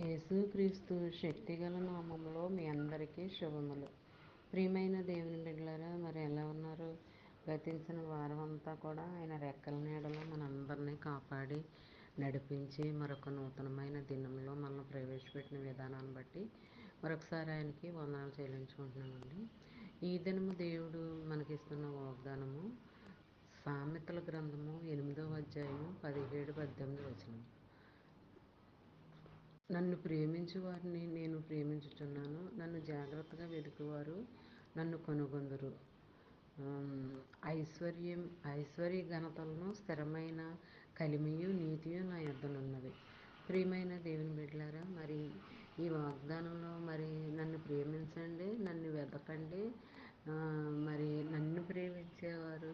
యేసుక్రీస్తు శక్తిగల నామంలో మీ అందరికీ శుభములు. ప్రియమైన దేవుని బిడ్డలారా, మరి ఎలా ఉన్నారు? గతించిన వారం అంతా కూడా ఆయన రెక్కల నీడలో మనందరినీ కాపాడి నడిపించి మరొక నూతనమైన దినంలో మనల్ని ప్రవేశపెట్టిన విధానాన్ని బట్టి మరొకసారి ఆయనకి వందనాలు చెల్లించుకుంటున్నామండి. ఈ దినము దేవుడు మనకిస్తున్న వాగ్దానము సామెతల గ్రంథము 8వ అధ్యాయం 17-18 వచనం. నన్ను ప్రేమించు వారిని నేను ప్రేమించుచున్నాను, నన్ను జాగ్రత్తగా వెతుకువారు నన్ను కనుగొందురు. ఐశ్వర్య ఘనతలను స్థిరమైన కలిమియు నీతియు నా యొద్దనున్నవి. ప్రియమైన దేవుని బిడ్డలారా, మరి ఈ వాగ్దానంలో మరి నన్ను ప్రేమించండి, నన్ను వెతకండి, మరి నన్ను ప్రేమించేవారు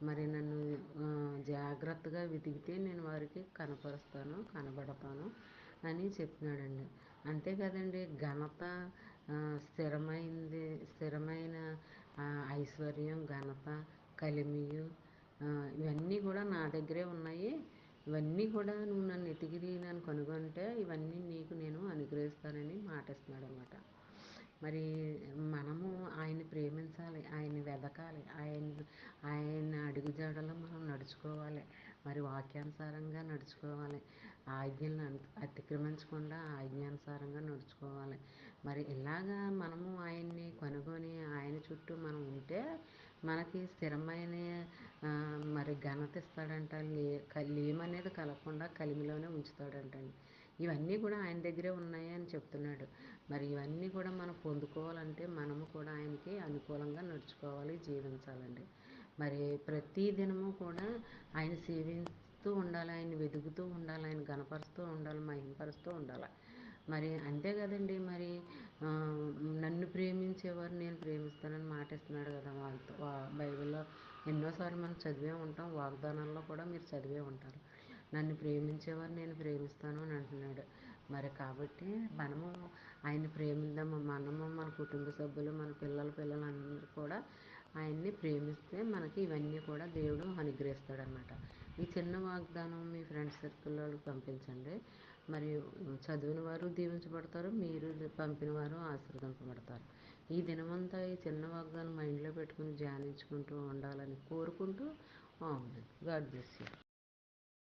మరి నన్ను జాగ్రత్తగా వెతికితే నేను వారికి కనబడతాను అని చెప్తున్నాడండి. అంతే కదండి, ఘనత, స్థిరమైన ఐశ్వర్యం, ఘనత, కలిమియు, ఇవన్నీ కూడా నా దగ్గరే ఉన్నాయి. ఇవన్నీ కూడా నువ్వు నన్ను ఎతికి నన్ను కనుగొంటే ఇవన్నీ నీకు నేను అనుగ్రహిస్తానని మాటిస్తున్నాడు అనమాట. మరి మనము ఆయన్ని ప్రేమించాలి, ఆయన్ని వెదకాలి, ఆయన అడుగుజాడలో మనం నడుచుకోవాలి. మరి వాక్యానుసారంగా నడుచుకోవాలి, ఆజ్ఞలను అతిక్రమించకుండా ఆజ్ఞానుసారంగా నడుచుకోవాలి. మరి ఇలాగా మనము ఆయన్ని కనుగొని ఆయన చుట్టూ మనం ఉంటే మనకి స్థిరమైన మరి ఘనత ఇస్తాడంట. లేమనేది కలగకుండా కలిమిలోనే ఉంచుతాడంటండి. ఇవన్నీ కూడా ఆయన దగ్గరే ఉన్నాయి అని చెప్తున్నాడు. మరి ఇవన్నీ కూడా మనం పొందుకోవాలంటే మనము కూడా ఆయనకి అనుకూలంగా నడుచుకోవాలి, జీవించాలండి. మరి ప్రతి దినము కూడా ఆయన సేవిస్తూ ఉండాలి, ఆయన వెతుకుతూ ఉండాలి, ఆయన గణపరుస్తూ ఉండాలి, మహిమపరుస్తూ ఉండాలి. మరి అంతే కదండి. మరి నన్ను ప్రేమించేవారు నేను ప్రేమిస్తానని మాట ఇస్తున్నాడు కదా. బైబిల్లో ఎన్నోసార్లు మనం చదివే ఉంటాం, వాగ్దానాల్లో కూడా మీరు చదివే ఉంటారు. నన్ను ప్రేమించేవారు నేను ప్రేమిస్తాను అని అంటున్నాడు. మరి కాబట్టి మనము ఆయన ప్రేమిద్దాము. మనము మన కుటుంబ సభ్యులు, మన పిల్లలందరూ కూడా ఆయన్ని ప్రేమిస్తే మనకి ఇవన్నీ కూడా దేవుడు అనుగ్రహిస్తాడనమాట. ఈ చిన్న వాగ్దానం మీ ఫ్రెండ్స్ సర్కిల్లో పంపించండి. మరి చదివిన వారు దీవించబడతారు, మీరు పంపిన వారు ఆశీర్వదింపబడతారు. ఈ దినమంతా ఈ చిన్న వాగ్దానం మైండ్లో పెట్టుకుని ధ్యానించుకుంటూ ఉండాలని కోరుకుంటూ గాడ్ బ్లెస్ యూ.